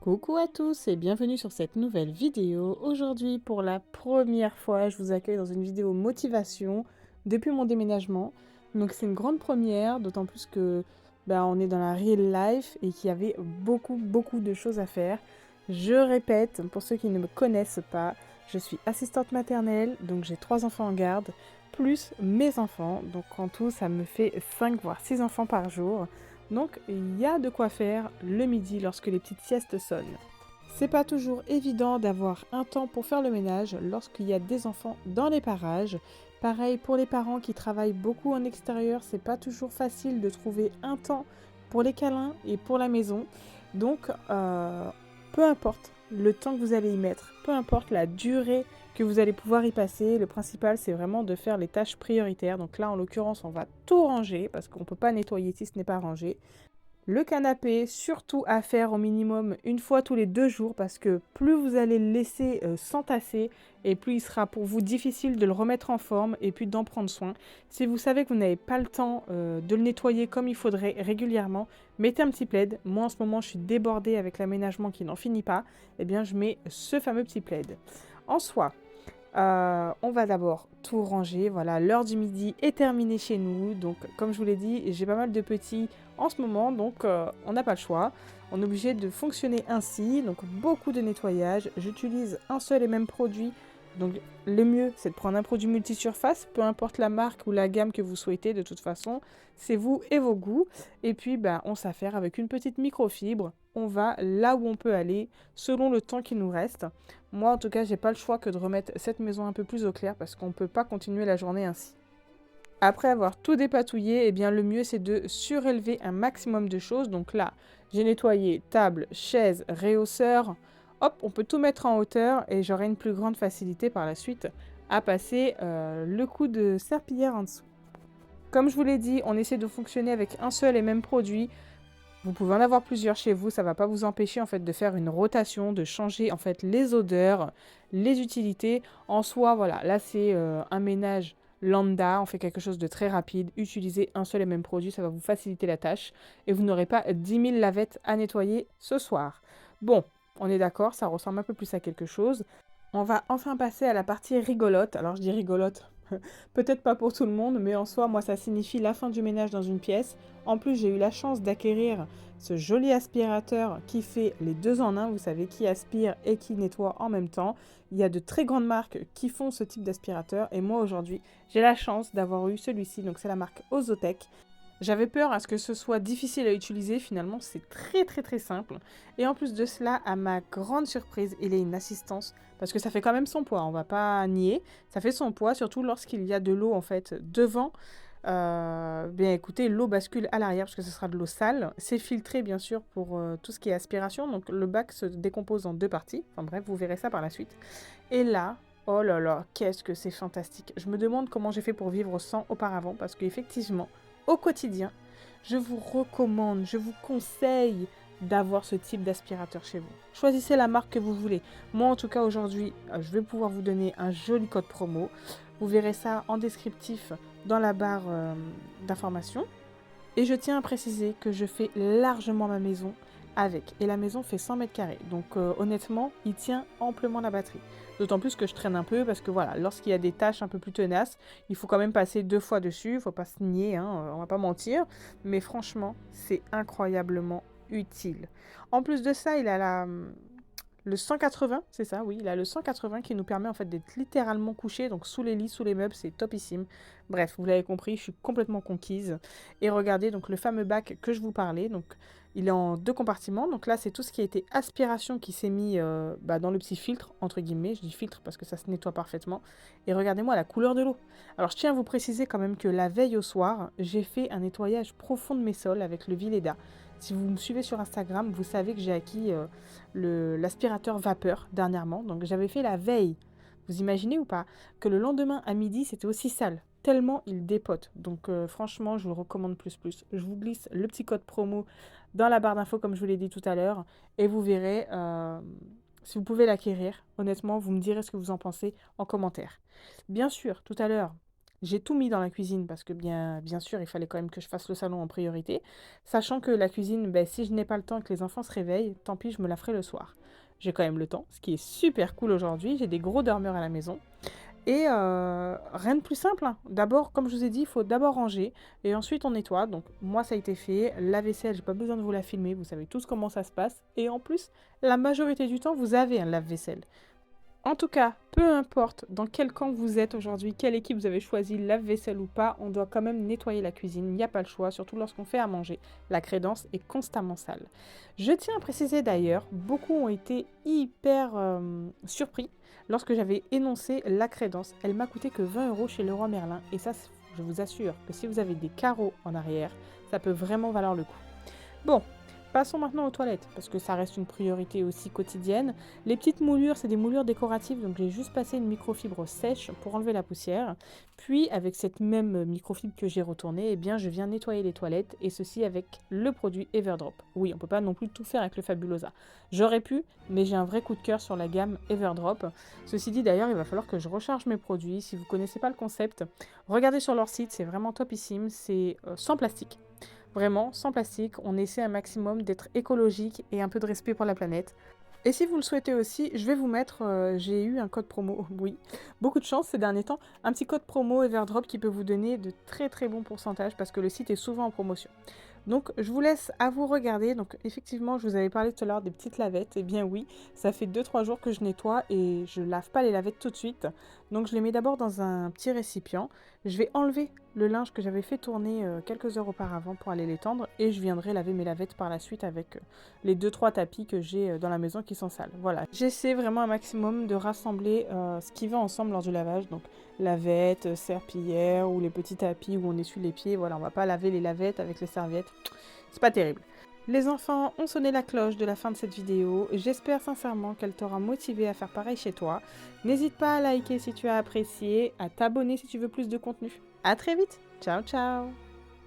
Coucou à tous et bienvenue sur cette nouvelle vidéo. Aujourd'hui, pour la première fois, je vous accueille dans une vidéo motivation depuis mon déménagement. Donc c'est une grande première, d'autant plus que on est dans la real life et qu'il y avait beaucoup de choses à faire. Je répète, pour ceux qui ne me connaissent pas, je suis assistante maternelle, donc j'ai 3 enfants en garde, plus mes enfants. Donc en tout, ça me fait 5 voire 6 enfants par jour. Donc il y a de quoi faire le midi lorsque les petites siestes sonnent. C'est pas toujours évident d'avoir un temps pour faire le ménage lorsqu'il y a des enfants dans les parages. Pareil pour les parents qui travaillent beaucoup en extérieur, c'est pas toujours facile de trouver un temps pour les câlins et pour la maison. Donc peu importe le temps que vous allez y mettre, peu importe la durée que vous allez pouvoir y passer, le principal c'est vraiment de faire les tâches prioritaires. Donc là en l'occurrence on va tout ranger parce qu'on ne peut pas nettoyer si ce n'est pas rangé. Le canapé, surtout à faire au minimum une fois tous les 2 jours parce que plus vous allez le laisser s'entasser et plus il sera pour vous difficile de le remettre en forme et puis d'en prendre soin. Si vous savez que vous n'avez pas le temps de le nettoyer comme il faudrait régulièrement, mettez un petit plaid. Moi en ce moment je suis débordée avec l'aménagement qui n'en finit pas. Eh bien je mets ce fameux petit plaid. En soi, on va d'abord tout ranger. Voilà, l'heure du midi est terminée chez nous. Donc, comme je vous l'ai dit, j'ai pas mal de petits en ce moment. Donc, on n'a pas le choix. On est obligé de fonctionner ainsi. Donc, beaucoup de nettoyage. J'utilise un seul et même produit. Donc, le mieux, c'est de prendre un produit multisurface. Peu importe la marque ou la gamme que vous souhaitez. De toute façon, c'est vous et vos goûts. Et puis, on s'affaire avec une petite microfibre. On va là où on peut aller selon le temps qu'il nous reste. Moi, en tout cas, j'ai pas le choix que de remettre cette maison un peu plus au clair parce qu'on ne peut pas continuer la journée ainsi. Après avoir tout dépatouillé, eh bien, le mieux c'est de surélever un maximum de choses. Donc là, j'ai nettoyé table, chaise, réhausseur. Hop, on peut tout mettre en hauteur et j'aurai une plus grande facilité par la suite à passer le coup de serpillière en dessous. Comme je vous l'ai dit, on essaie de fonctionner avec un seul et même produit. Vous pouvez en avoir plusieurs chez vous, ça ne va pas vous empêcher en fait de faire une rotation, de changer en fait les odeurs, les utilités. En soi, voilà, là c'est un ménage lambda, on fait quelque chose de très rapide. Utilisez un seul et même produit, ça va vous faciliter la tâche et vous n'aurez pas 10 000 lavettes à nettoyer ce soir. Bon, on est d'accord, ça ressemble un peu plus à quelque chose. On va enfin passer à la partie rigolote. Alors je dis rigolote, peut-être pas pour tout le monde, mais en soi, moi, ça signifie la fin du ménage dans une pièce. En plus, j'ai eu la chance d'acquérir ce joli aspirateur qui fait les deux en un. Vous savez, qui aspire et qui nettoie en même temps. Il y a de très grandes marques qui font ce type d'aspirateur. Et moi, aujourd'hui, j'ai la chance d'avoir eu celui-ci. Donc, c'est la marque Ozotec. J'avais peur à ce que ce soit difficile à utiliser, finalement c'est très simple. Et en plus de cela, à ma grande surprise, il est une assistance, parce que ça fait quand même son poids, on va pas nier, ça fait son poids, surtout lorsqu'il y a de l'eau en fait devant. Bien écoutez, l'eau bascule à l'arrière parce que ce sera de l'eau sale. C'est filtré bien sûr pour tout ce qui est aspiration, donc le bac se décompose en deux parties. Enfin bref, vous verrez ça par la suite. Et là, oh là là, qu'est-ce que c'est fantastique. Je me demande comment j'ai fait pour vivre sans auparavant, parce qu'effectivement, au quotidien, je vous recommande, je vous conseille d'avoir ce type d'aspirateur chez vous. Choisissez la marque que vous voulez. Moi, en tout cas, aujourd'hui, je vais pouvoir vous donner un joli code promo. Vous verrez ça en descriptif dans la barre d'information. Et je tiens à préciser que je fais largement ma maison avec. Et la maison fait 100 mètres carrés. Donc honnêtement, il tient amplement la batterie. D'autant plus que je traîne un peu parce que voilà, lorsqu'il y a des tâches un peu plus tenaces, il faut quand même passer 2 fois dessus. Il ne faut pas se nier, hein, on va pas mentir. Mais franchement, c'est incroyablement utile. En plus de ça, il a le 180, c'est ça, oui, il a le 180 qui nous permet en fait d'être littéralement couché, donc sous les lits, sous les meubles, c'est topissime. Bref, vous l'avez compris, je suis complètement conquise. Et regardez donc le fameux bac que je vous parlais, donc il est en 2 compartiments. Donc là, c'est tout ce qui a été aspiration qui s'est mis dans le petit filtre, entre guillemets. Je dis filtre parce que ça se nettoie parfaitement. Et regardez-moi la couleur de l'eau. Alors je tiens à vous préciser quand même que la veille au soir, j'ai fait un nettoyage profond de mes sols avec le Vileda. Si vous me suivez sur Instagram, vous savez que j'ai acquis l'aspirateur vapeur dernièrement. Donc j'avais fait la veille. Vous imaginez ou pas que le lendemain à midi, c'était aussi sale. Tellement il dépote. Donc franchement, je vous le recommande plus. Je vous glisse le petit code promo dans la barre d'infos comme je vous l'ai dit tout à l'heure. Et vous verrez si vous pouvez l'acquérir. Honnêtement, vous me direz ce que vous en pensez en commentaire. Bien sûr, tout à l'heure, j'ai tout mis dans la cuisine parce que bien sûr, il fallait quand même que je fasse le salon en priorité, sachant que la cuisine, beh, si je n'ai pas le temps et que les enfants se réveillent, tant pis, je me la ferai le soir. J'ai quand même le temps, ce qui est super cool aujourd'hui. J'ai des gros dormeurs à la maison. Et rien de plus simple, hein. D'abord, comme je vous ai dit, il faut d'abord ranger et ensuite on nettoie. Donc moi, ça a été fait. La vaisselle, j'ai pas besoin de vous la filmer, vous savez tous comment ça se passe. Et en plus, la majorité du temps, vous avez un lave-vaisselle. En tout cas, peu importe dans quel camp vous êtes aujourd'hui, quelle équipe vous avez choisi, lave-vaisselle ou pas, on doit quand même nettoyer la cuisine. Il n'y a pas le choix, surtout lorsqu'on fait à manger. La crédence est constamment sale. Je tiens à préciser d'ailleurs, beaucoup ont été hyper surpris lorsque j'avais énoncé la crédence. Elle m'a coûté que 20 € chez Leroy Merlin. Et ça, je vous assure que si vous avez des carreaux en arrière, ça peut vraiment valoir le coup. Bon, passons maintenant aux toilettes, parce que ça reste une priorité aussi quotidienne. Les petites moulures, c'est des moulures décoratives, donc j'ai juste passé une microfibre sèche pour enlever la poussière. Puis, avec cette même microfibre que j'ai retournée, eh bien, je viens nettoyer les toilettes, et ceci avec le produit Everdrop. Oui, on peut pas non plus tout faire avec le Fabulosa. J'aurais pu, mais j'ai un vrai coup de cœur sur la gamme Everdrop. Ceci dit, d'ailleurs, il va falloir que je recharge mes produits. Si vous connaissez pas le concept, regardez sur leur site, c'est vraiment topissime, c'est sans plastique. Vraiment, sans plastique, on essaie un maximum d'être écologique et un peu de respect pour la planète. Et si vous le souhaitez aussi, je vais vous mettre, j'ai eu un code promo, oui, beaucoup de chance ces derniers temps, un petit code promo Everdrop qui peut vous donner de très très bons pourcentages parce que le site est souvent en promotion. Donc je vous laisse à vous regarder. Donc effectivement, je vous avais parlé tout à l'heure des petites lavettes. Eh bien oui, ça fait 2-3 jours que je nettoie et je lave pas les lavettes tout de suite. Donc je les mets d'abord dans un petit récipient. Je vais enlever le linge que j'avais fait tourner quelques heures auparavant pour aller l'étendre et je viendrai laver mes lavettes par la suite avec les 2-3 tapis que j'ai dans la maison qui sont sales. Voilà, j'essaie vraiment un maximum de rassembler ce qui va ensemble lors du lavage. Donc lavettes, serpillières ou les petits tapis où on essuie les pieds. Voilà, on va pas laver les lavettes avec les serviettes. C'est pas terrible. Les enfants ont sonné la cloche de la fin de cette vidéo. J'espère sincèrement qu'elle t'aura motivé à faire pareil chez toi. N'hésite pas à liker si tu as apprécié, à t'abonner si tu veux plus de contenu. À très vite. Ciao ciao.